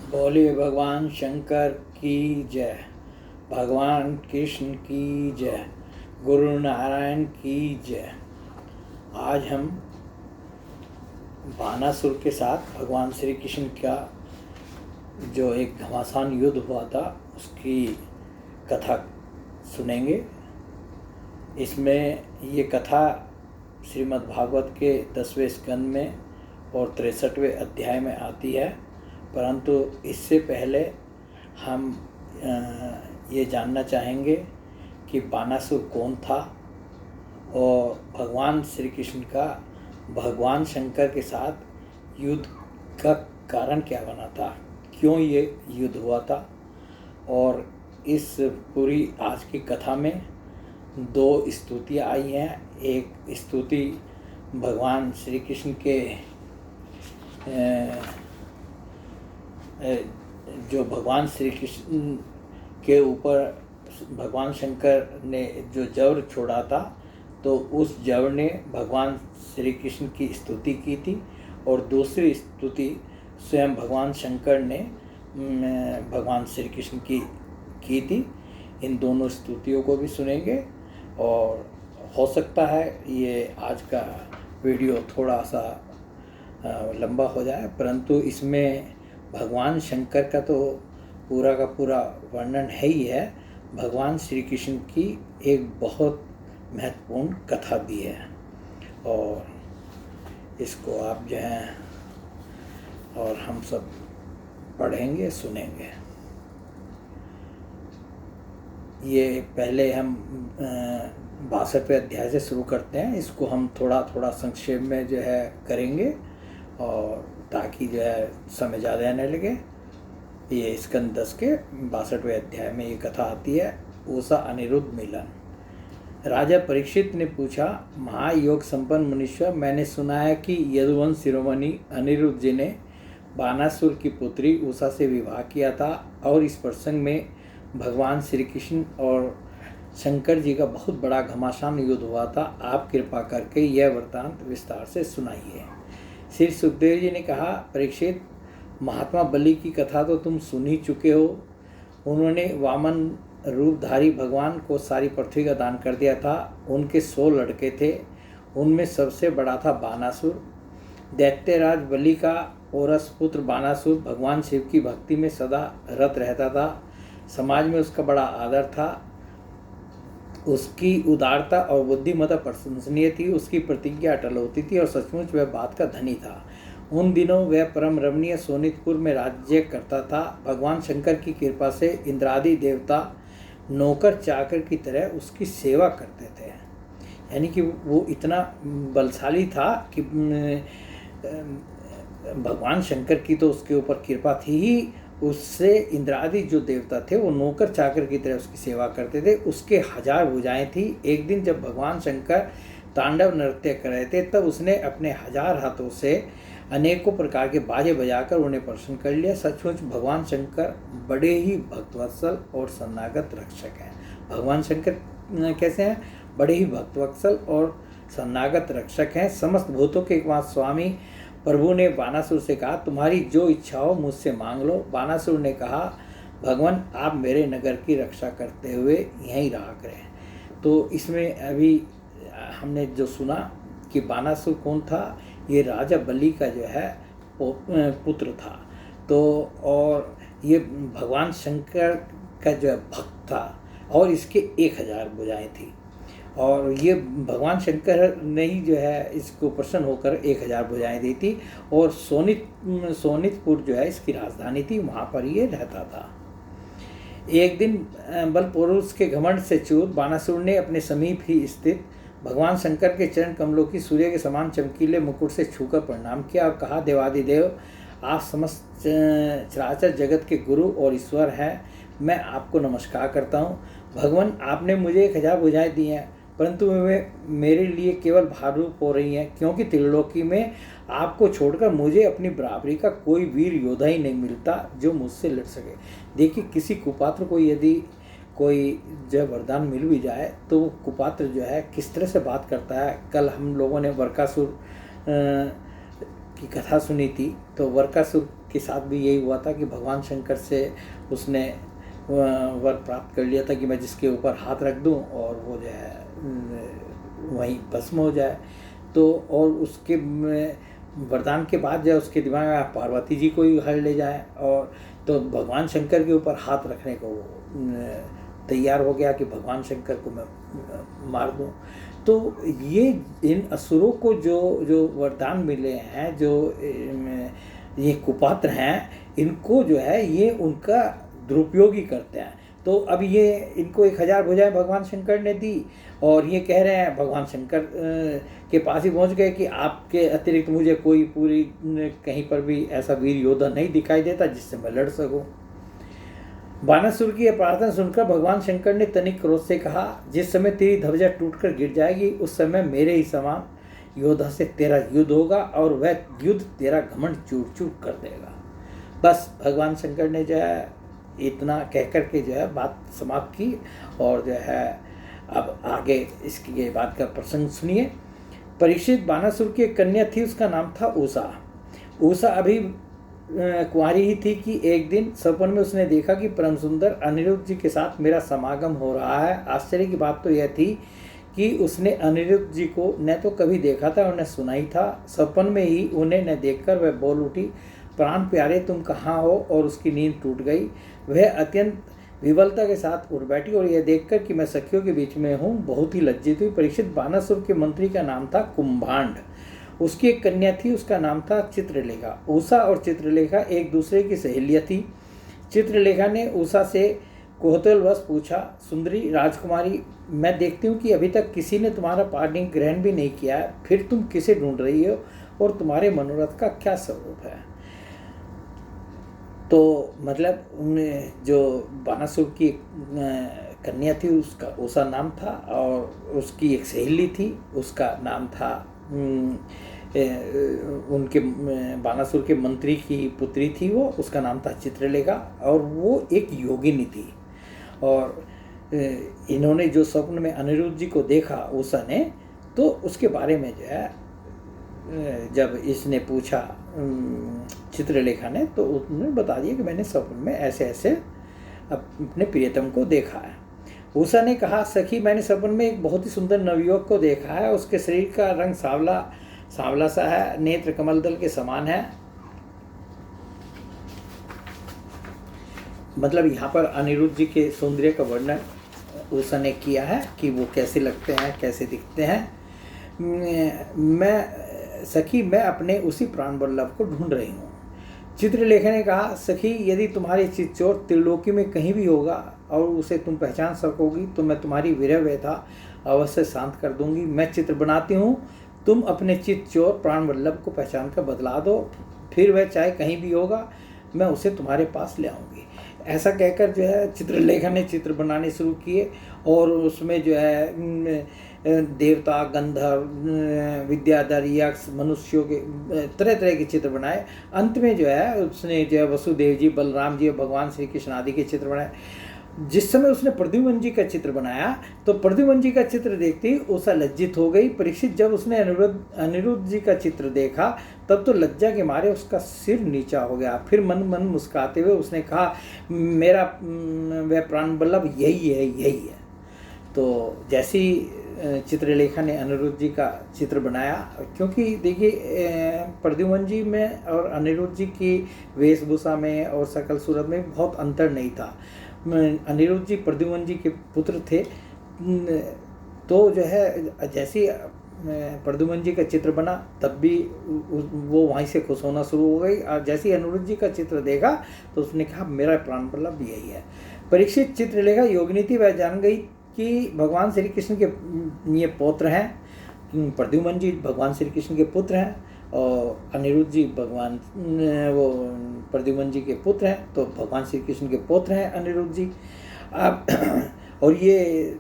बोले भगवान शंकर की जय, भगवान कृष्ण की जय, गुरु नारायण की जय। आज हम बानासुर के साथ भगवान श्री कृष्ण का जो एक घमासान युद्ध हुआ था उसकी कथा सुनेंगे। इसमें ये कथा श्रीमद् भागवत के 10वें स्कंद में और 63वें अध्याय में आती है, परंतु इससे पहले हम ये जानना चाहेंगे कि बानासुर कौन था और भगवान श्री कृष्ण का भगवान शंकर के साथ युद्ध का कारण क्या बना था, क्यों ये युद्ध हुआ था। और इस पूरी आज की कथा में 2 स्तुतियाँ आई हैं। एक स्तुति भगवान श्री कृष्ण के जो भगवान श्री कृष्ण के ऊपर भगवान शंकर ने जो जवर छोड़ा था, तो उस जवर ने भगवान श्री कृष्ण की स्तुति की थी, और दूसरी स्तुति स्वयं भगवान शंकर ने भगवान श्री कृष्ण की थी। इन दोनों स्तुतियों को भी सुनेंगे और हो सकता है ये आज का वीडियो थोड़ा सा लंबा हो जाए, परंतु इसमें भगवान शंकर का तो पूरा का पूरा वर्णन है ही है, भगवान श्री कृष्ण की एक बहुत महत्वपूर्ण कथा भी है, और इसको आप जो हैं और हम सब पढ़ेंगे सुनेंगे। ये पहले हम 62वें अध्याय से शुरू करते हैं। इसको हम थोड़ा थोड़ा संक्षेप में जो है करेंगे, और ताकि जो है समय ज़्यादा न लगे। ये स्कंद 10 के 62वें अध्याय में ये कथा आती है, उषा अनिरुद्ध मिलन। राजा परीक्षित ने पूछा, महायोग संपन्न मुनीश्वर, मैंने सुना है कि यदुवंश शिरोमणि अनिरुद्ध जी ने बानासुर की पुत्री उषा से विवाह किया था, और इस प्रसंग में भगवान श्री कृष्ण और शंकर जी का बहुत बड़ा घमासान युद्ध हुआ था। आप कृपा करके यह वृत्तांत विस्तार से सुनाइए। श्री सुखदेव जी ने कहा, परीक्षित, महात्मा बलि की कथा तो तुम सुन ही चुके हो। उन्होंने वामन रूपधारी भगवान को सारी पृथ्वी का दान कर दिया था। उनके 100 लड़के थे, उनमें सबसे बड़ा था बानासुर। दैत्यराज बलि का औरस पुत्र बानासुर भगवान शिव की भक्ति में सदा रत रहता था। समाज में उसका बड़ा आदर था। उसकी उदारता और बुद्धिमत्ता प्रशंसनीय थी। उसकी प्रतिज्ञा अटल होती थी और सचमुच वह बात का धनी था। उन दिनों वह परम रमणीय सोनितपुर में राज्य करता था। भगवान शंकर की कृपा से इंद्रादि देवता नौकर चाकर की तरह उसकी सेवा करते थे। यानी कि वो इतना बलशाली था कि भगवान शंकर की तो उसके ऊपर कृपा थी ही, उससे इंद्रादि जो देवता थे वो नौकर चाकर की तरह उसकी सेवा करते थे। उसके 1000 भुजाएं थी। एक दिन जब भगवान शंकर तांडव नृत्य कर रहे थे, तब उसने अपने 1000 हाथों से अनेकों प्रकार के बाजे बजाकर उन्हें प्रसन्न कर लिया। सचमुच भगवान शंकर बड़े ही भक्तवत्सल और शरणागत रक्षक हैं। भगवान शंकर कैसे हैं? बड़े ही भक्तवत्सल और शरणागत रक्षक हैं। समस्त भूतों के एकमात्र स्वामी प्रभु ने बानासुर से कहा, तुम्हारी जो इच्छा हो मुझसे मांग लो। बानासुर ने कहा, भगवान आप मेरे नगर की रक्षा करते हुए यहीं रहा करें। तो इसमें अभी हमने जो सुना कि बानासुर कौन था, ये राजा बलि का जो है पुत्र था। तो और ये भगवान शंकर का जो है भक्त था, और इसके 1000 भुजाएं थी, और ये भगवान शंकर ने ही जो है इसको प्रसन्न होकर 1000 भुजाएं दी थी। और सोनितपुर जो है इसकी राजधानी थी, वहाँ पर ये रहता था। एक दिन बलपुरुष के घमंड से चूर बानासुर ने अपने समीप ही स्थित भगवान शंकर के चरण कमलों की सूर्य के समान चमकीले मुकुट से छूकर प्रणाम किया और कहा, देवादिदेव, आप समस्त चराचर जगत के गुरु और ईश्वर हैं। मैं आपको नमस्कार करता हूँ। भगवान, आपने मुझे 1000 भुजाएं दी हैं, परंतु वे मेरे लिए केवल भाररूप हो रही हैं, क्योंकि त्रिलोकी में आपको छोड़कर मुझे अपनी बराबरी का कोई वीर योद्धा ही नहीं मिलता जो मुझसे लड़ सके। देखिए, किसी कुपात्र को यदि कोई जो वरदान मिल भी जाए तो वो कुपात्र जो है किस तरह से बात करता है। कल हम लोगों ने वरकासुर की कथा सुनी थी, तो वरकासुर के साथ भी यही हुआ था कि भगवान शंकर से उसने वर प्राप्त कर लिया था कि मैं जिसके ऊपर हाथ रख दूं और वो जो है वहीं भस्म हो जाए। तो और उसके वरदान के बाद जो उसके दिमाग में पार्वती जी को ही हर ले जाए, और तो भगवान शंकर के ऊपर हाथ रखने को तैयार हो गया कि भगवान शंकर को मैं मार दूं। तो ये इन असुरों को जो वरदान मिले हैं, जो ये कुपात्र हैं, इनको जो है ये उनका दुरुपयोग ही करते हैं। तो अब ये इनको 1000 भुजाएं भगवान शंकर ने दी, और ये कह रहे हैं भगवान शंकर के पास ही पहुंच गए कि आपके अतिरिक्त मुझे कोई पूरी कहीं पर भी ऐसा वीर योद्धा नहीं दिखाई देता जिससे मैं लड़ सकूं। बानासुर की यह प्रार्थना सुनकर भगवान शंकर ने तनिक क्रोध से कहा, जिस समय तेरी ध्वजा टूटकर गिर जाएगी उस समय मेरे ही समान योद्धा से तेरा युद्ध होगा और वह युद्ध तेरा घमंड चूर चूर कर देगा। बस भगवान शंकर ने जो है इतना कह कर के जो है बात समाप्त की, और जो है अब आगे इसकी ये बात का प्रसंग सुनिए। परीक्षित बानासुर की एक कन्या थी, उसका नाम था उषा। उषा अभी कुंवारी ही थी कि एक दिन सपन में उसने देखा कि परम सुंदर अनिरुद्ध जी के साथ मेरा समागम हो रहा है। आश्चर्य की बात तो यह थी कि उसने अनिरुद्ध जी को न तो कभी देखा था और न सुना ही था। सपन में ही उन्हें न देखकर वह बोल उठी, प्राण प्यारे तुम कहाँ हो? और उसकी नींद टूट गई। वह अत्यंत विवलता के साथ उठ बैठी और यह देखकर कि मैं सखियों के बीच में हूँ बहुत ही लज्जित हुई। परीक्षित बानासुर के मंत्री का नाम था कुंभांड। उसकी एक कन्या थी, उसका नाम था चित्रलेखा। उषा और चित्रलेखा एक दूसरे की सहेलियाँ थी। चित्रलेखा ने उषा से कौतूहलवश पूछा, सुंदरी राजकुमारी, मैं देखती हूँ कि अभी तक किसी ने तुम्हारा पाणी ग्रहण भी नहीं किया है, फिर तुम किसे ढूंढ रही हो और तुम्हारे मनोरथ का क्या स्वरूप है? तो मतलब जो बानासुर की कन्या थी उसका उषा नाम था, और उसकी एक सहेली थी, उसका नाम था उनके बानासुर के मंत्री की पुत्री थी वो, उसका नाम था चित्रलेखा, और वो एक योगिनी थी। और इन्होंने जो स्वप्न में अनिरुद्ध जी को देखा उषा ने, तो उसके बारे में जो है जब इसने पूछा चित्रलेखा ने, तो उसने बता दिया कि मैंने स्वप्न में ऐसे ऐसे अपने प्रियतम को देखा है। उषा ने कहा, सखी मैंने स्वप्न में एक बहुत ही सुंदर नवयुवक को देखा है। उसके शरीर का रंग सांवला सा है, नेत्र कमल दल के समान है। मतलब यहाँ पर अनिरुद्ध जी के सौंदर्य का वर्णन उषा ने किया है कि वो कैसे लगते हैं, कैसे दिखते हैं। मैं अपने उसी प्राण वल्लभ को ढूंढ रही हूँ। चित्रलेखा ने कहा, सखी यदि तुम्हारी चितचोर त्रिलोकी में कहीं भी होगा और उसे तुम पहचान सकोगी तो मैं तुम्हारी विरह व्यथा अवश्य शांत कर दूंगी। मैं चित्र बनाती हूँ, तुम अपने चितचोर प्राण वल्लभ को पहचान कर बतला दो, फिर वह चाहे कहीं भी होगा मैं उसे तुम्हारे पास ले आऊँगी। ऐसा कहकर जो है चित्रलेखा ने चित्र बनाने शुरू किए, और उसमें जो है देवता, गंधर्व, विद्याधर, यक्ष, मनुष्यों के तरह तरह के चित्र बनाए। अंत में जो है उसने जो है वसुदेव जी, बलराम जी और भगवान श्री कृष्ण आदि के चित्र बनाए। जिस समय उसने प्रद्युम्न जी का चित्र बनाया तो प्रद्युम्न जी का चित्र देखते ही उषा लज्जित हो गई। परीक्षित जब उसने अनिरुद्ध जी का चित्र देखा तब तो लज्जा के मारे उसका सिर नीचा हो गया। फिर मन मन मुस्कुराते हुए उसने कहा, मेरा वह प्राण वल्लभ यही है। तो जैसी चित्रलेखा ने अनिरुद्ध जी का चित्र बनाया, क्योंकि देखिए प्रद्युम्न जी में और अनिरुद्ध जी की वेशभूषा में और सकल सूरत में बहुत अंतर नहीं था। अनिरुद्ध जी प्रद्युम्न जी के पुत्र थे। तो जो है जैसे प्रद्युम्न जी का चित्र बना तब भी वो वहीं से खुश होना शुरू हो गई, और जैसे ही अनिरुद्ध जी का चित्र देखा तो उसने कहा, मेरा प्राण वल्लभ यही है। परीक्षित चित्रलेखा योगिनी थी, वह जान गई कि भगवान श्री कृष्ण के ये पौत्र हैं। प्रद्युम्न जी भगवान श्री कृष्ण के पुत्र हैं और अनिरुद्ध जी प्रद्युम्न जी के पुत्र हैं, तो भगवान श्री कृष्ण के पुत्र हैं अनिरुद्ध जी। अब और ये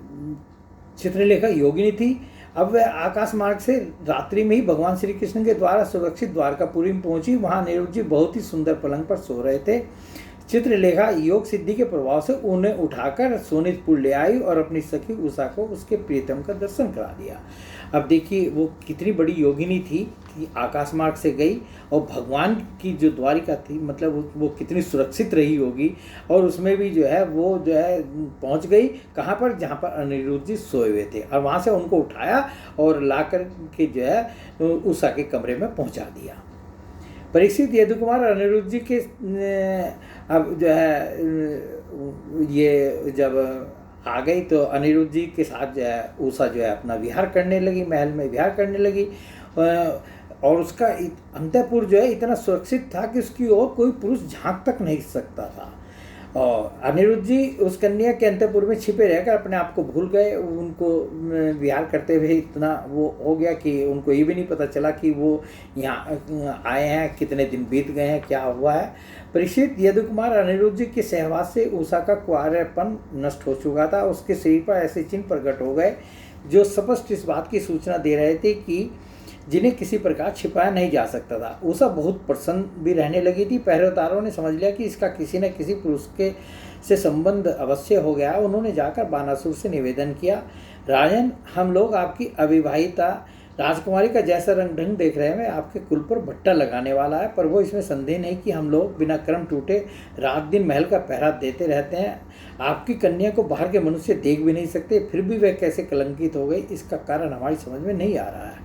चित्रलेखा योगिनी थी। अब वह आकाश मार्ग से रात्रि में ही भगवान श्री कृष्ण के द्वारा सुरक्षित द्वारकापुरी में पहुंची। वहां अनिरुद्ध जी बहुत ही सुंदर पलंग पर सो रहे थे। चित्रलेखा योग सिद्धि के प्रभाव से उन्हें उठाकर सोनितपुर ले आई और अपनी सखी उषा को उसके प्रियतम का दर्शन करा दिया। अब देखिए वो कितनी बड़ी योगिनी थी आकाश मार्ग से गई और भगवान की जो द्वारिका थी मतलब वो कितनी सुरक्षित रही होगी, और उसमें भी जो है वो जो है पहुंच गई कहाँ पर, जहाँ पर अनिरुद्ध जी सोए हुए थे, और वहाँ से उनको उठाया और ला कर के जो है उषा के कमरे में पहुँचा दिया। परीक्षित यदु कुमार अनिरुद्ध जी के अब जो है ये जब आ गई तो अनिरुद्ध जी के साथ जो है उषा जो है अपना विहार करने लगी, महल में विहार करने लगी, और उसका अंतःपुर जो है इतना सुरक्षित था कि उसकी ओर कोई पुरुष झांक तक नहीं सकता था। और अनिरुद्ध जी उस कन्या के अंतःपुर में छिपे रहकर अपने आप को भूल गए, उनको विहार करते हुए इतना वो हो गया कि उनको ये भी नहीं पता चला कि वो यहाँ आए हैं, कितने दिन बीत गए हैं, क्या हुआ है। परीक्षित यदु कुमार अनिरुद्ध जी के सहवास से उषा का कुंवारेपन नष्ट हो चुका था। उसके शरीर पर ऐसे चिन्ह प्रकट हो गए जो स्पष्ट इस बात की सूचना दे रहे थे कि जिन्हें किसी प्रकार छिपाया नहीं जा सकता था। उषा बहुत प्रसन्न भी रहने लगी थी। पहरेदारों ने समझ लिया कि इसका किसी न किसी पुरुष के से संबंध अवश्य हो गया। उन्होंने जाकर बानासुर से निवेदन किया, राजन, हम लोग आपकी अविवाहिता राजकुमारी का जैसा रंग ढंग देख रहे हैं मैं आपके कुल पर भट्टा लगाने वाला है, पर वो इसमें संदेह नहीं कि हम लोग बिना क्रम टूटे रात दिन महल का पहरा देते रहते हैं। आपकी कन्या को बाहर के मनुष्य देख भी नहीं सकते, फिर भी वह कैसे कलंकित हो गई, इसका कारण हमारी समझ में नहीं आ रहा है।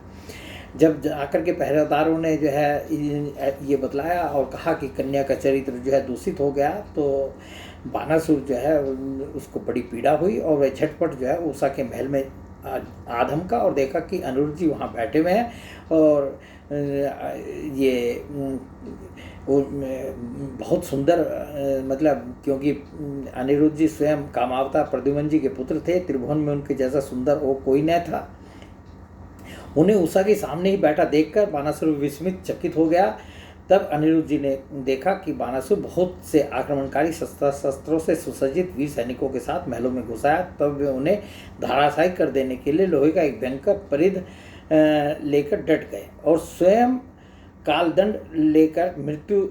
जब आकर के पहरेदारों ने जो है ये बतलाया और कहा कि कन्या का चरित्र जो है दूषित हो गया, तो बानासुर जो है उसको बड़ी पीड़ा हुई और वह झटपट जो है उषा के महल में आधम का और देखा कि अनिरुद्ध जी वहाँ बैठे हुए हैं, और ये बहुत सुंदर मतलब क्योंकि अनिरुद्ध जी स्वयं कामावता प्रद्युम्न जी के पुत्र थे, त्रिभुवन में उनके जैसा सुंदर वो कोई न था। उन्हें उषा के सामने ही बैठा देखकर बानासुर विस्मित चकित हो गया। तब अनिरुद्ध जी ने देखा कि बानासुर बहुत से आक्रमणकारी शस्त्रों से सुसज्जित वीर सैनिकों के साथ महलों में घुसाया। तब वे उन्हें धराशायी कर देने के लिए लोहे का एक भयंकर परिध लेकर डट गए और स्वयं कालदंड लेकर मृत्यु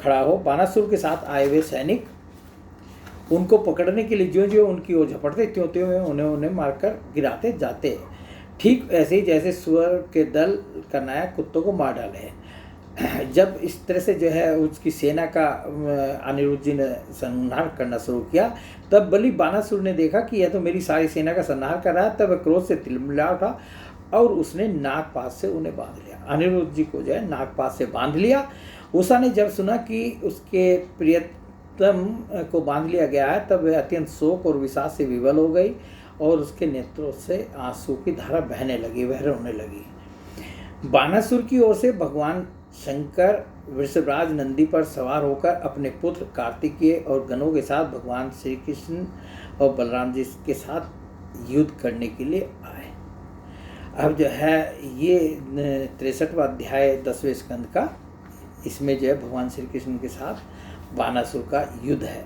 खड़ा हो। बानासुर के साथ आए हुए सैनिक उनको पकड़ने के लिए ज्यों ज्यों उनकी ओर झपटते त्यों त्यों उन्हें मारकर गिराते जाते, ठीक ऐसे ही जैसे सुअर के दल का नायक कुत्तों को मार डाले। जब इस तरह से जो है उसकी सेना का अनिरुद्ध जी ने संहार करना शुरू किया, तब बलि बानासुर ने देखा कि यह तो मेरी सारी सेना का संहार कर रहा है। तब क्रोध से तिलमिला उठा और उसने नागपाश से उन्हें बांध लिया। अनिरुद्ध जी को जो है नागपाश से बांध लिया। उषा ने जब सुना कि उसके प्रियतम को बांध लिया गया है, तब वह अत्यंत शोक और विषाद से विवल हो गई और उसके नेत्रों से आंसू की धारा बहने लगी, वह रोने लगी। बानासुर की ओर से भगवान शंकर वृषभराज नंदी पर सवार होकर अपने पुत्र कार्तिकेय और गणों के साथ भगवान श्री कृष्ण और बलराम जी के साथ युद्ध करने के लिए आए। अब जो है ये 63वां अध्याय 10वें स्कंद का, इसमें जो है भगवान श्री कृष्ण के साथ बानासुर का युद्ध है,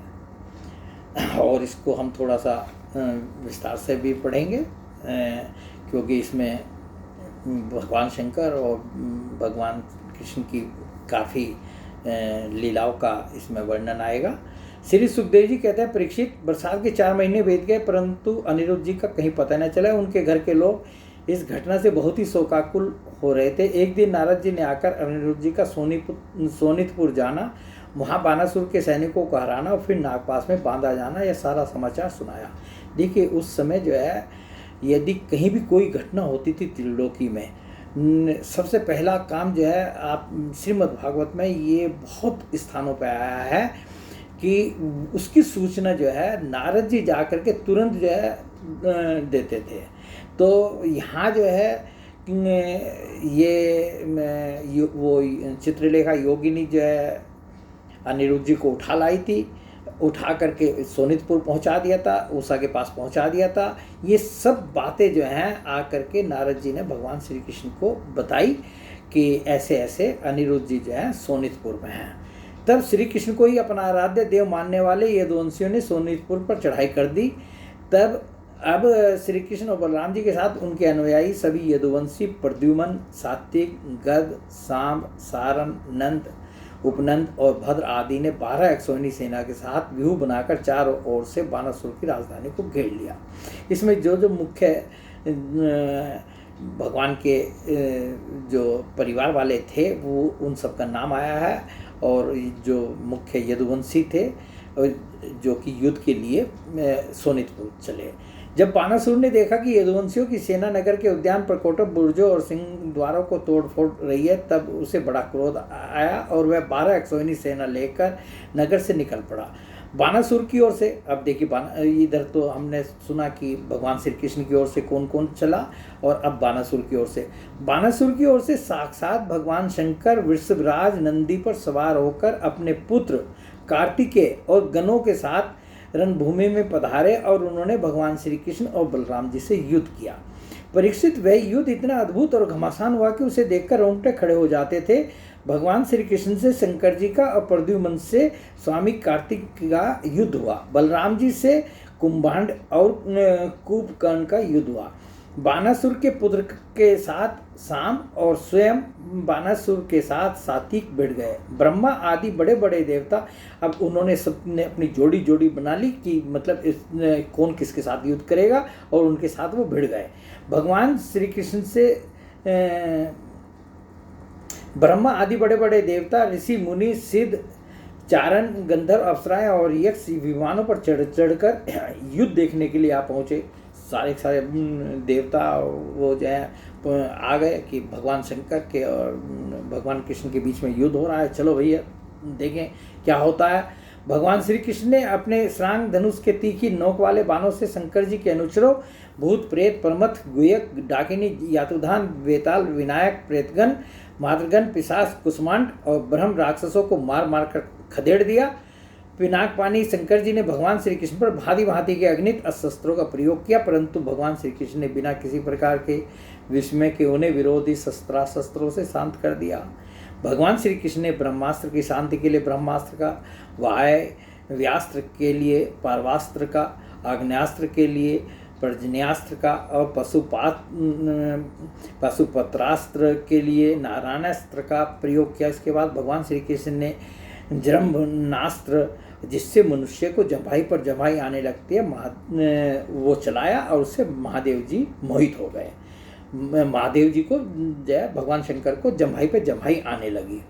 और इसको हम थोड़ा सा विस्तार से भी पढ़ेंगे क्योंकि इसमें भगवान शंकर और भगवान कृष्ण की काफ़ी लीलाओं का इसमें वर्णन आएगा। श्री सुखदेव जी कहते हैं, परीक्षित, बरसात के 4 महीने बीत गए परंतु अनिरुद्ध जी का कहीं पता न चला। उनके घर के लोग इस घटना से बहुत ही शोकाकुल हो रहे थे। एक दिन नारद जी ने आकर अनिरुद्ध जी का सोनितपुर जाना, वहाँ बानासुर के सैनिकों को हराना और फिर नागपाश में बांधा जाना, यह सारा समाचार सुनाया। देखिए उस समय जो है यदि कहीं भी कोई घटना होती थी त्रिलोकी में, सबसे पहला काम जो है आप श्रीमद् भागवत में ये बहुत स्थानों पर आया है कि उसकी सूचना जो है नारद जी जा कर के तुरंत जो है देते थे। तो यहाँ जो है ये वो चित्रलेखा योगिनी जो है अनिरुद्ध जी को उठा लाई थी, उठा करके सोनितपुर पहुंचा दिया था, उषा के पास पहुंचा दिया था। ये सब बातें जो हैं आकर के नारद जी ने भगवान श्री कृष्ण को बताई कि ऐसे ऐसे अनिरुद्ध जी जो हैं सोनितपुर में हैं। तब श्री कृष्ण को ही अपना आराध्य देव मानने वाले यदुवंशियों ने सोनितपुर पर चढ़ाई कर दी। तब अब श्री कृष्ण और बलराम जी के साथ उनके अनुयायी सभी यदुवंशी प्रद्युमन, सात्विक, गद, सांब, सारन, नंद, उपनंद और भद्र आदि ने 12 अक्षौहिणी सेना के साथ व्यूह बनाकर चारों ओर से बानासुर की राजधानी को घेर लिया। इसमें जो जो मुख्य भगवान के जो परिवार वाले थे वो उन सब का नाम आया है, और जो मुख्य यदुवंशी थे जो कि युद्ध के लिए सोनितपुर चले। जब बानासुर ने देखा कि यदुवंशियों की सेना नगर के उद्यान पर कोटक बुर्जों और सिंह द्वारों को तोड़ फोड़ रही है, तब उसे बड़ा क्रोध आया और वह 12 अक्षौहिणी सेना लेकर नगर से निकल पड़ा। बानासुर की ओर से, अब देखिए इधर तो हमने सुना कि भगवान श्री कृष्ण की ओर से कौन कौन चला, और अब बानासुर की ओर से साक्षात भगवान शंकर वृषभराज नंदी पर सवार होकर अपने पुत्र कार्तिकेय और गणों के साथ रणभूमि में पधारे, और उन्होंने भगवान श्री कृष्ण और बलराम जी से युद्ध किया। परीक्षित, वह युद्ध इतना अद्भुत और घमासान हुआ कि उसे देखकर रोंगटे खड़े हो जाते थे। भगवान श्री कृष्ण से शंकर जी का और प्रद्युम्न से स्वामी कार्तिक का युद्ध हुआ। बलराम जी से कुंभांड और कुंभकर्ण का युद्ध हुआ। बानासुर के पुत्र के साथ साम और स्वयं बानासुर के साथ सात्विक भिड़ गए। ब्रह्मा आदि बड़े बड़े देवता, अब उन्होंने सबने अपनी जोड़ी जोड़ी बना ली कि मतलब कौन किसके साथ युद्ध करेगा, और उनके साथ वो भिड़ गए। भगवान श्री कृष्ण से ब्रह्मा आदि बड़े बड़े देवता, ऋषि मुनि, सिद्ध, चारण, गंधर्व, अप्सराएं और यक्ष विमानों पर चढ़ चढ़कर युद्ध देखने के लिए आ पहुँचे। सारे सारे देवता वो जो है आ गए कि भगवान शंकर के और भगवान कृष्ण के बीच में युद्ध हो रहा है, चलो भैया देखें क्या होता है। भगवान श्री कृष्ण ने अपने श्रांग धनुष के तीखी नोक वाले बाणों से शंकर जी के अनुचरों भूत, प्रेत, प्रमथ, गुयक, डाकिनी, यातुधान, वेताल, विनायक, प्रेतगण, मातृगण, पिशाच, कुष्मांड और ब्रह्म राक्षसों को मार मार कर खदेड़ दिया। पिनाकपानी शंकर जी ने भगवान श्री कृष्ण पर भांति भांति के अग्नित अस्त्रों का प्रयोग किया, परंतु भगवान श्री कृष्ण ने बिना किसी प्रकार के विस्मय के उन्हें विरोधी शस्त्रों से शांत कर दिया। भगवान श्री कृष्ण ने ब्रह्मास्त्र की शांति के लिए ब्रह्मास्त्र का, वायव्यास्त्र के लिए पार्वास्त्र का, आग्नेयास्त्र के लिए पर्जन्यास्त्र का और पशुपत्रास्त्र के लिए नारायणास्त्र का प्रयोग किया। इसके बाद भगवान श्री कृष्ण ने जृंभनास्त्र, जिससे मनुष्य को जम्भाई पर जम्भाई आने लगती है, वो चलाया और उससे महादेव जी मोहित हो गए। महादेव जी को भगवान शंकर को जम्भाई पे जम्भाई आने लगी।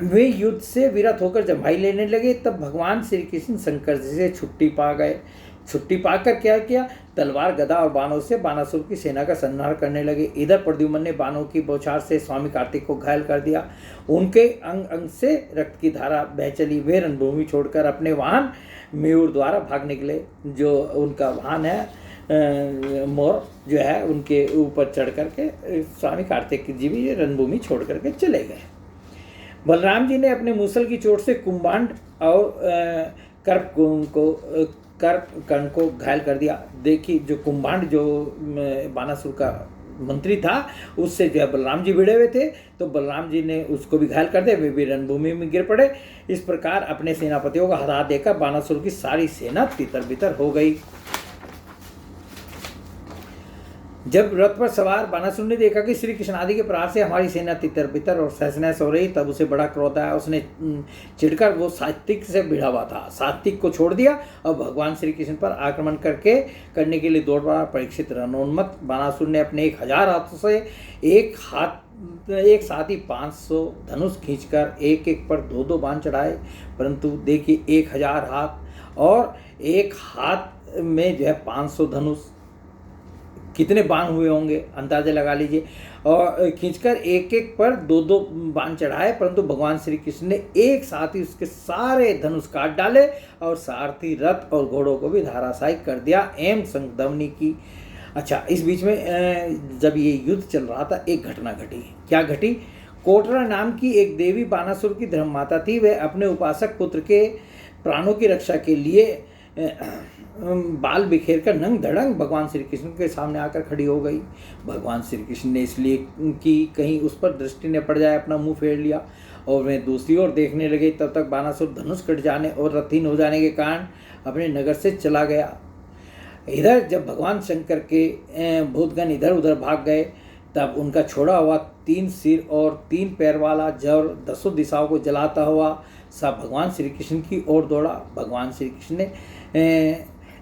वे युद्ध से विरत होकर जम्भाई लेने लगे। तब भगवान श्री कृष्ण शंकर जी से छुट्टी पा गए। छुट्टी पाकर क्या किया, तलवार, गदा और बाणों से बानासुर की सेना का संहार करने लगे। इधर प्रद्युम्न ने बाणों की बौछार से स्वामी कार्तिक को घायल कर दिया। उनके अंग अंग से रक्त की धारा बह चली। वे रणभूमि छोड़कर अपने वाहन मयूर द्वारा भाग निकले। जो उनका वाहन है मोर जो है, उनके ऊपर चढ़ करके स्वामी कार्तिक जी भी रणभूमि छोड़ करके चले गए। बलराम जी ने अपने मूसल की चोट से कुंभांड और कर्ण को घायल कर दिया। देखिए, जो कुंभांड जो बानासुर का मंत्री था, उससे जो है बलराम जी भिड़े हुए थे, तो बलराम जी ने उसको भी घायल कर दिया। वे भी रणभूमि में गिर पड़े। इस प्रकार अपने सेनापतियों को हरा देकर बानासुर की सारी सेना तितर बितर हो गई। जब रथ पर सवार बानासुर ने देखा कि श्री कृष्ण आदि के प्रहार से हमारी सेना तितर बितर और सहस नहस हो रही, तब उसे बड़ा क्रोध आया। उसने चिढ़कर, वो सात्विक से भिड़ा हुआ था, सात्विक को छोड़ दिया और भगवान श्री कृष्ण पर आक्रमण करने के लिए दौड़ पड़ा। परीक्षित, रणोन्मत्त बानासुर ने अपने 1000 हाथों से एक साथ ही 500 धनुष खींचकर एक एक पर 2-2 बाण चढ़ाए। परंतु देखिए, 1000 हाथ और एक हाथ में जो है 500 धनुष, कितने बाण हुए होंगे अंदाजा लगा लीजिए। और खींचकर एक एक पर 2-2 बाण चढ़ाए, परंतु भगवान श्री कृष्ण ने एक साथ ही उसके सारे धनुष काट डाले और सारथी, रथ और घोड़ों को भी धराशायी कर दिया एवं संध्वनि की। अच्छा, इस बीच में जब ये युद्ध चल रहा था, एक घटना घटी। क्या घटी? कोटरा नाम की एक देवी बानासुर की धर्ममाता थी। वह अपने उपासक पुत्र के प्राणों की रक्षा के लिए बाल बिखेर कर नंग धड़ंग भगवान श्री कृष्ण के सामने आकर खड़ी हो गई। भगवान श्री कृष्ण ने इसलिए कि कहीं उस पर दृष्टि न पड़ जाए, अपना मुंह फेर लिया और वे दूसरी ओर देखने लगे। तब तक बानासुर धनुष कट जाने और रथहीन हो जाने के कारण अपने नगर से चला गया। इधर जब भगवान शंकर के भूतगण इधर उधर भाग गए, तब उनका छोड़ा हुआ 3 सिर और 3 पैर वाला जर 10 दिशाओं को जलाता हुआ सब भगवान श्री कृष्ण की ओर दौड़ा। भगवान श्री कृष्ण ने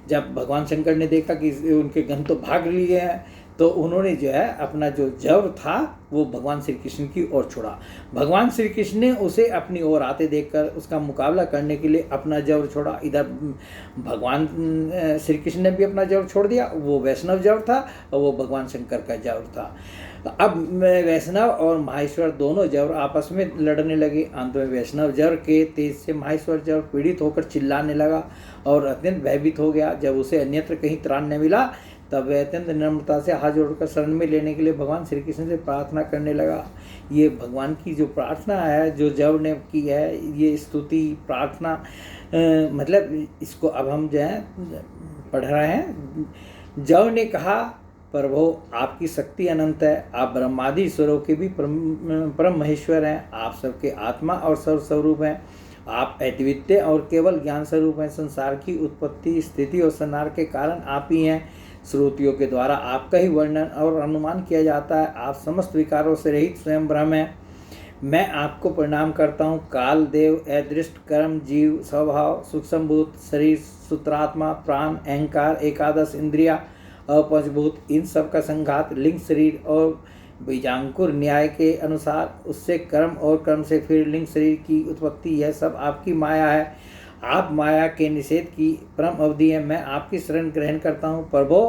जब भगवान शंकर ने देखा कि उनके गण तो भाग लिए हैं, तो उन्होंने जो है अपना जो जवर था वो भगवान श्री कृष्ण की ओर छोड़ा। भगवान श्री कृष्ण ने उसे अपनी ओर आते देखकर उसका मुकाबला करने के लिए अपना जवर छोड़ा। इधर भगवान श्री कृष्ण ने भी अपना जवर छोड़ दिया, वो वैष्णव जवर था और वो भगवान शंकर का जवर था। अब वैष्णव और माहेश्वर दोनों जवर आपस में लड़ने लगे। अंत में वैष्णव जवर के तेज से माहेश्वर जवर पीड़ित होकर चिल्लाने लगा और अत्यंत भयभीत हो गया। जब उसे अन्यत्र कहीं त्राण न मिला तब वह अत्यंत नम्रता से हाथ जोड़कर शरण में लेने के लिए भगवान श्री कृष्ण से प्रार्थना करने लगा। ये भगवान की जो प्रार्थना है, जो जव ने की है, ये स्तुति प्रार्थना मतलब इसको अब हम जो है पढ़ रहे हैं। जव ने कहा, प्रभु आपकी शक्ति अनंत है, आप ब्रह्मादि ईश्वरों के भी परम महेश्वर हैं, आप सबके आत्मा और सर्वस्वरूप हैं, आप अद्वितीय और केवल ज्ञान स्वरूप हैं। संसार की उत्पत्ति, स्थिति और संहार के कारण आप ही हैं। श्रुतियों के द्वारा आपका ही वर्णन और अनुमान किया जाता है। आप समस्त विकारों से रहित स्वयं ब्रह्म हैं। मैं आपको प्रणाम करता हूँ। काल, देव, अदृष्ट, कर्म, जीव, स्वभाव, सूक्ष्मभूत, शरीर, सूत्रात्मा, प्राण, अहंकार, एकादश इंद्रिया, अपंचभूत, इन सब का संघात, लिंग शरीर और बीजांकुर न्याय के अनुसार उससे कर्म और कर्म से फिर लिंग शरीर की उत्पत्ति, यह सब आपकी माया है। आप माया के निषेध की परम अवधि है। मैं आपकी शरण ग्रहण करता हूँ। प्रभो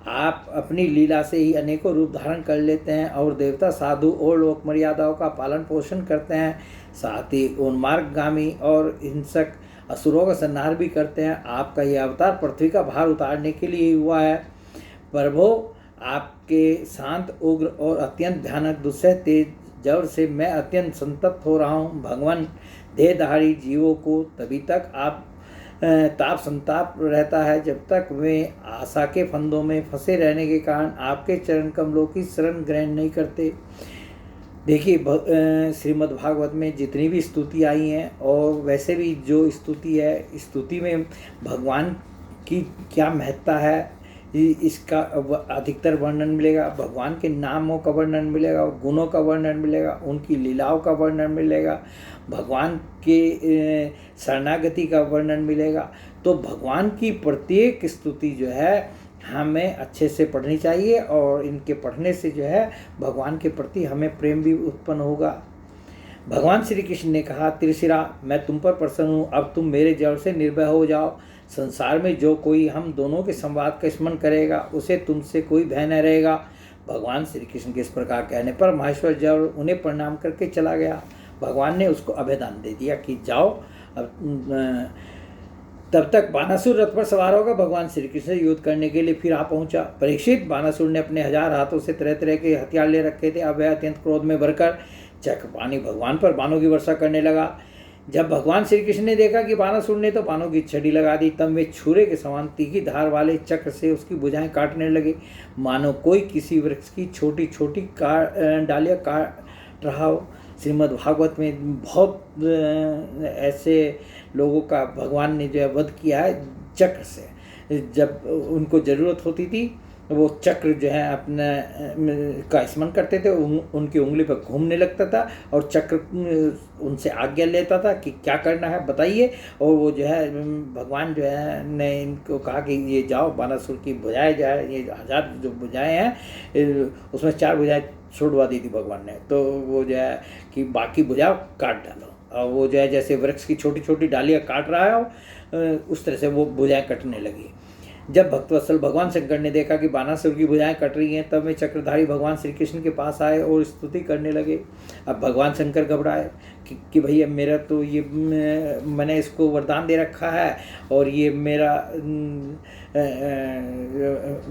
आप अपनी लीला से ही अनेकों रूप धारण कर लेते हैं और देवता, साधु और लोक मर्यादाओं का पालन पोषण करते हैं, साथ ही उन्मार्गगामी और हिंसक असुरों का संहार भी करते हैं। आपका यह अवतार पृथ्वी का भार उतारने के लिए हुआ है। प्रभो आपके शांत, उग्र और अत्यंत भयानक दुस्सह तेज जवर से मैं अत्यंत संतप्त हो रहा हूँ। भगवान देहधारी जीवों को तभी तक आप ताप संताप रहता है जब तक वे आशा के फंदों में फंसे रहने के कारण आपके चरण कमलों की शरण ग्रहण नहीं करते। देखिए श्रीमद् भागवत में जितनी भी स्तुति आई हैं और वैसे भी जो स्तुति है, स्तुति में भगवान की क्या महत्ता है इसका अधिकतर वर्णन मिलेगा। भगवान के नामों का वर्णन मिलेगा, गुणों का वर्णन मिलेगा, उनकी लीलाओं का वर्णन मिलेगा, भगवान के शरणागति का वर्णन मिलेगा। तो भगवान की प्रत्येक स्तुति जो है हमें अच्छे से पढ़नी चाहिए और इनके पढ़ने से जो है भगवान के प्रति हमें प्रेम भी उत्पन्न होगा। भगवान श्री कृष्ण ने कहा, त्रिशिरा मैं तुम पर प्रसन्न हूँ, अब तुम मेरे जवर से निर्भय हो जाओ। संसार में जो कोई हम दोनों के संवाद का स्मरण करेगा उसे तुमसे कोई भय न रहेगा। भगवान श्री कृष्ण के इस प्रकार कहने पर महेश्वर जवर उन्हें प्रणाम करके चला गया। भगवान ने उसको अभयदान दे दिया कि जाओ। तब तक बानासुर रथ पर सवार होकर भगवान श्री कृष्ण से युद्ध करने के लिए फिर आ पहुंचा। परीक्षित, बानासुर ने अपने 1000 हाथों से तरह तरह के हथियार ले रखे थे। अब वह अत्यंत क्रोध में भरकर चक्रपाणी भगवान पर बाणों की वर्षा करने लगा। जब भगवान श्री कृष्ण ने देखा कि बानासुर ने तो बाणों की छड़ी लगा दी, तब वे छुरे के समान तीखी धार वाले चक्र से उसकी भुजाएं काटने लगे, मानो कोई किसी वृक्ष की छोटी छोटी डालियाँ काट रहा हो। श्रीमद् भागवत में बहुत ऐसे लोगों का भगवान ने जो है वध किया है चक्र से। जब उनको ज़रूरत होती थी वो चक्र जो है अपने का स्मरण करते थे, उनकी उंगली पर घूमने लगता था और चक्र उनसे आज्ञा लेता था कि क्या करना है बताइए। और वो जो है भगवान जो है ने इनको कहा कि ये जाओ बानासुर की भुजाएं जाए, ये 1000 जो भुजाएं हैं उसमें 4 भुजाएं छोड़वा दी थी भगवान ने। तो वो जो है कि बाकी भुजा काट डालो, और वो जो है जैसे वृक्ष की छोटी छोटी डालियाँ काट रहा है उस तरह से वो भुजाएं कटने लगी। जब भक्तवत्सल भगवान शंकर ने देखा कि बानासुर की भुजाएं कट रही हैं, तब वे चक्रधारी भगवान श्री कृष्ण के पास आए और स्तुति करने लगे। अब भगवान शंकर घबराए कि भैया मेरा तो ये मैंने इसको वरदान दे रखा है और ये मेरा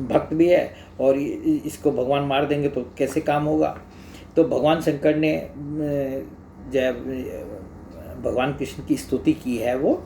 भक्त भी है और इसको भगवान मार देंगे तो कैसे काम होगा। तो भगवान शंकर ने जब भगवान कृष्ण की स्तुति की है वो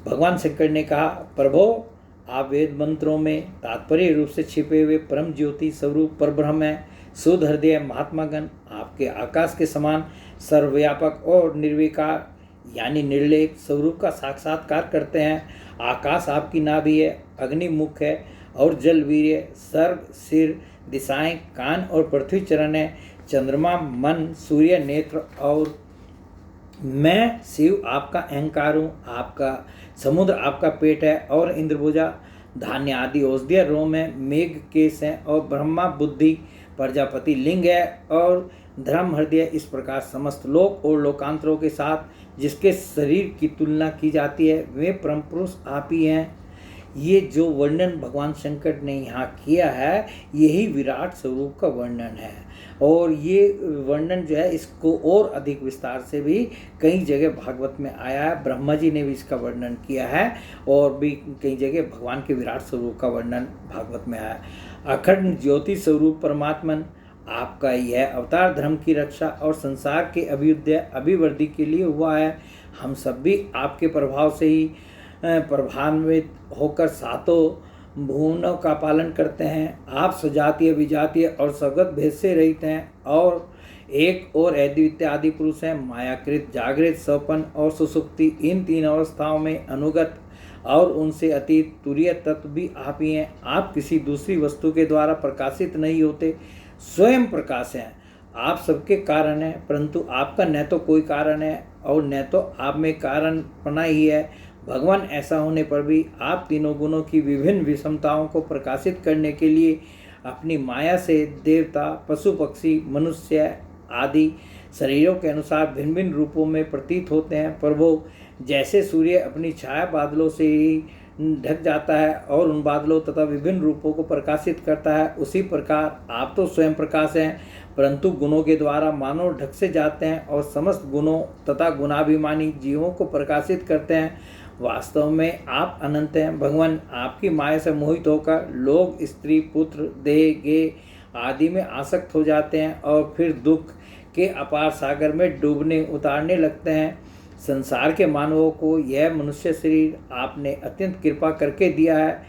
भगवान शंकर ने कहा, प्रभो आप वेद मंत्रों में तात्पर्य रूप से छिपे हुए परम ज्योति स्वरूप परब्रह्म है। शुद्ध हृदय महात्मागण आपके आकाश के समान सर्वव्यापक और निर्विकार यानी निर्लेप स्वरूप का साक्षात्कार करते हैं। आकाश आपकी नाभि है, अग्नि मुख है और जल वीर्य, सर्व सिर, दिशाएं कान और पृथ्वी चरण है। चंद्रमा मन, सूर्य नेत्र और मैं शिव आपका अहंकार हूँ। आपका समुद्र आपका पेट है और इंद्रभुजा धान्य आदि औषधीय रोम है, मेघ केश है, और ब्रह्मा बुद्धि प्रजापति लिंग है, और धर्म हृदय। इस प्रकार समस्त लोक और लोकांतरों के साथ जिसके शरीर की तुलना की जाती है वे परम पुरुष आप ही हैं। ये जो वर्णन भगवान शंकर ने यहाँ किया है यही विराट स्वरूप का वर्णन है। और ये वर्णन जो है इसको और अधिक विस्तार से भी कई जगह भागवत में आया है। ब्रह्मा जी ने भी इसका वर्णन किया है और भी कई जगह भगवान के विराट स्वरूप का वर्णन भागवत में आया है। अखंड ज्योति स्वरूप परमात्मन आपका यह अवतार धर्म की रक्षा और संसार के अभ्युदय अभिवृद्धि के लिए हुआ है। हम सब भी आपके प्रभाव से ही प्रभान्वित होकर सातों भुवनों का पालन करते हैं। आप सजातीय विजातीय और सगत भेद से रहित हैं और एक और अद्वितीय आदि पुरुष हैं। मायाकृत जागृत स्वप्न और सुसुप्ति इन तीन अवस्थाओं में अनुगत और उनसे अतीत तुरीय तत्व भी आप ही हैं। आप किसी दूसरी वस्तु के द्वारा प्रकाशित नहीं होते, स्वयं प्रकाश हैं। आप सबके कारण हैं, परंतु आपका न तो कोई कारण है और न तो आप में कारण पना ही है। भगवान ऐसा होने पर भी आप तीनों गुणों की विभिन्न विषमताओं को प्रकाशित करने के लिए अपनी माया से देवता पशु पक्षी मनुष्य आदि शरीरों के अनुसार भिन्न भिन्न रूपों में प्रतीत होते हैं। पर वो जैसे सूर्य अपनी छाया बादलों से ही ढक जाता है और उन बादलों तथा विभिन्न रूपों को प्रकाशित करता है, उसी प्रकार आप तो स्वयं प्रकाश हैं, परंतु गुणों के द्वारा मानव ढक से जाते हैं और समस्त गुणों तथा गुणाभिमानी जीवों को प्रकाशित करते हैं। वास्तव में आप अनंत हैं। भगवान आपकी माया से मोहित होकर लोग स्त्री पुत्र देह गे आदि में आसक्त हो जाते हैं और फिर दुख के अपार सागर में डूबने उतारने लगते हैं। संसार के मानवों को यह मनुष्य शरीर आपने अत्यंत कृपा करके दिया है।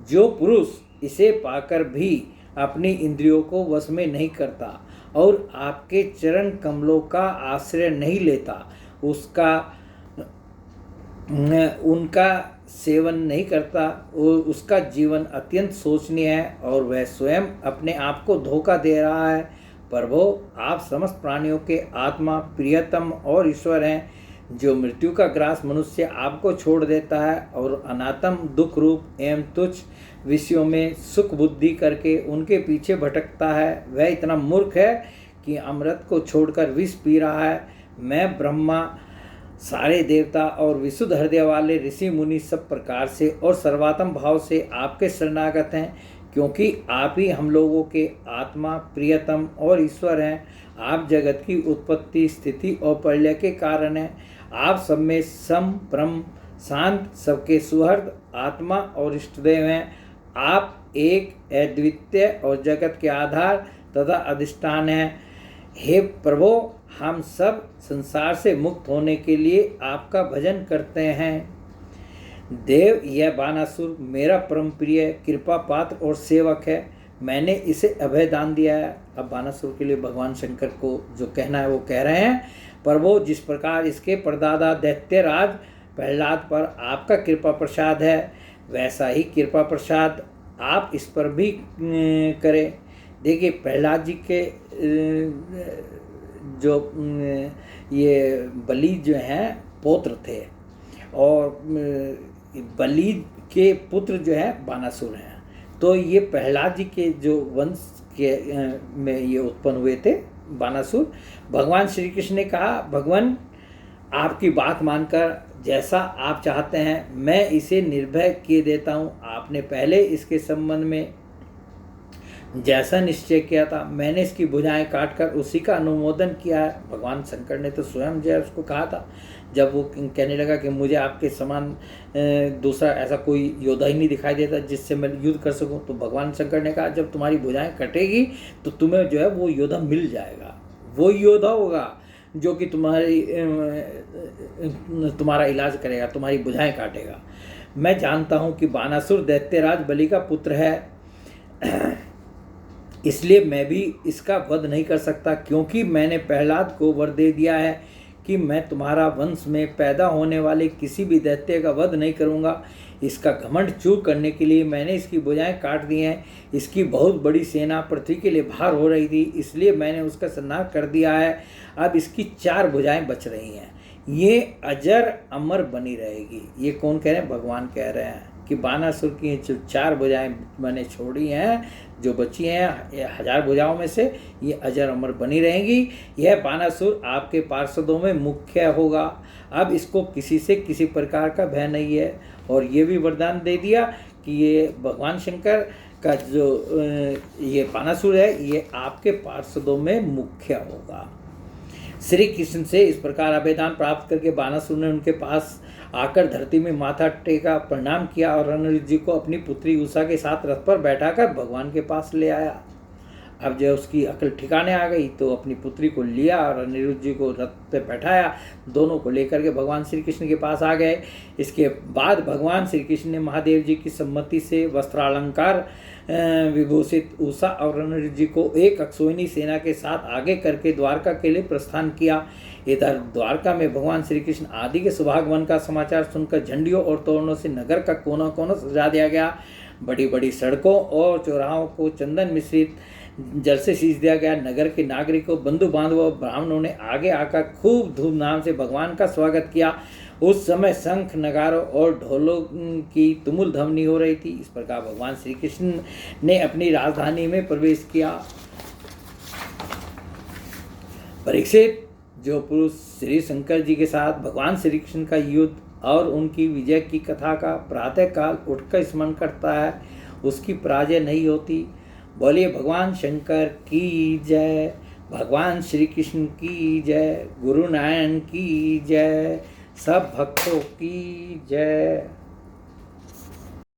जो पुरुष इसे पाकर भी अपनी इंद्रियों को वश में नहीं करता और आपके चरण कमलों का आश्रय नहीं लेता, उनका सेवन नहीं करता, उसका जीवन अत्यंत शोचनीय है और वह स्वयं अपने आप को धोखा दे रहा है। प्रभो, आप समस्त प्राणियों के आत्मा प्रियतम और ईश्वर हैं। जो मृत्यु का ग्रास मनुष्य आपको छोड़ देता है और अनात्म दुख रूप एवं तुच्छ विषयों में सुख बुद्धि करके उनके पीछे भटकता है, वह इतना मूर्ख है कि अमृत को छोड़कर विष पी रहा है। मैं ब्रह्मा, सारे देवता और विशुद्ध हृदय वाले ऋषि मुनि सब प्रकार से और सर्वात्म भाव से आपके शरणागत हैं, क्योंकि आप ही हम लोगों के आत्मा प्रियतम और ईश्वर हैं। आप जगत की उत्पत्ति स्थिति और प्रलय के कारण हैं। आप सब में सम परम शांत सबके सुहृद आत्मा और इष्टदेव हैं। आप एक अद्वितीय और जगत के आधार तथा अधिष्ठान हैं। हे प्रभो, हम सब संसार से मुक्त होने के लिए आपका भजन करते हैं। देव, यह बानासुर मेरा परम प्रिय कृपा पात्र और सेवक है। मैंने इसे अभय दान दिया है। अब बानासुर के लिए भगवान शंकर को जो कहना है वो कह रहे हैं। पर वो जिस प्रकार इसके परदादा दैत्यराज प्रहलाद पर आपका कृपा प्रसाद है, वैसा ही कृपा प्रसाद आप इस पर भी करें। देखिए, प्रहलाद जी के जो ये बलि जो हैं पौत्र थे और बलि के पुत्र जो है बानासुर हैं। तो ये प्रहलाद जी के जो वंश के में ये उत्पन्न हुए थे बानासुर। भगवान श्री कृष्ण ने कहा, भगवान आपकी बात मानकर जैसा आप चाहते हैं मैं इसे निर्भय किए देता हूँ। आपने पहले इसके संबंध में जैसा निश्चय किया था मैंने इसकी भुजाएं काटकर उसी का अनुमोदन किया है। भगवान शंकर ने तो स्वयं जो है उसको कहा था, जब वो कहने लगा कि मुझे आपके समान दूसरा ऐसा कोई योद्धा ही नहीं दिखाई देता जिससे मैं युद्ध कर सकूं। तो भगवान शंकर ने कहा, जब तुम्हारी भुजाएं कटेगी तो तुम्हें जो है वो योद्धा मिल जाएगा। वो योद्धा होगा जो कि तुम्हारा इलाज करेगा, तुम्हारी भुजाएं काटेगा। मैं जानता हूँ कि बानासुर दैत्यराज बलि का पुत्र है, इसलिए मैं भी इसका वध नहीं कर सकता, क्योंकि मैंने प्रहलाद को वर दे दिया है कि मैं तुम्हारा वंश में पैदा होने वाले किसी भी दैत्य का वध नहीं करूंगा। इसका घमंड चूर करने के लिए मैंने इसकी भुजाएं काट दी हैं। इसकी बहुत बड़ी सेना पृथ्वी के लिए भार हो रही थी, इसलिए मैंने उसका संहार कर दिया है। अब इसकी 4 भुजाएं बच रही हैं, ये अजर अमर बनी रहेगी। ये कौन कह रहे हैं? भगवान कह रहे हैं। कि बानासुर की जो 4 भुजाएं मैंने छोड़ी हैं, जो बची हैं 1000 भुजाओं में से, ये अजर अमर बनी रहेंगी। यह बानासुर आपके पार्षदों में मुख्य होगा। अब इसको किसी से किसी प्रकार का भय नहीं है। और ये भी वरदान दे दिया कि ये भगवान शंकर का जो ये बानासुर है, ये आपके पार्षदों में मुख्य होगा। श्री कृष्ण से इस प्रकार अभयदान प्राप्त करके बानासुर ने उनके पास आकर धरती में माथा टेका, प्रणाम किया और रणजीत जी को अपनी पुत्री उषा के साथ रथ पर बैठाकर भगवान के पास ले आया। अब जब उसकी अकल ठिकाने आ गई तो अपनी पुत्री को लिया और अनिरुद्ध जी को रथ पे बैठाया। दोनों को लेकर के भगवान श्री कृष्ण के पास आ गए। इसके बाद भगवान श्री कृष्ण ने महादेव जी की सम्मति से वस्त्रालंकार विभूषित उषा और अनिरुद्ध जी को एक अक्षोहिणी सेना के साथ आगे करके द्वारका के लिए प्रस्थान किया। इधर द्वारका में भगवान श्री कृष्ण आदि के सुभागमन का समाचार सुनकर झंडियों और तोरणों से नगर का कोना कोना सजा दिया गया। बड़ी बड़ी सड़कों और चौराहों को चंदन मिश्रित जल से सींच दिया गया। नगर के नागरिकों, बंधु बांधवों, ब्राह्मणों ने आगे आकर खूब धूमधाम से भगवान का स्वागत किया। उस समय शंख, नगारों और ढोलों की तुमुल ध्वनि हो रही थी। इस प्रकार भगवान श्री कृष्ण ने अपनी राजधानी में प्रवेश किया। परीक्षित, जो पुरुष श्री शंकर जी के साथ भगवान श्री कृष्ण का युद्ध और उनकी विजय की कथा का प्रातःकाल उठकर स्मरण करता है, उसकी पराजय नहीं होती। बोलिए भगवान शंकर की जय, भगवान श्री कृष्ण की जय, गुरु नारायण की जय, सब भक्तों की जय।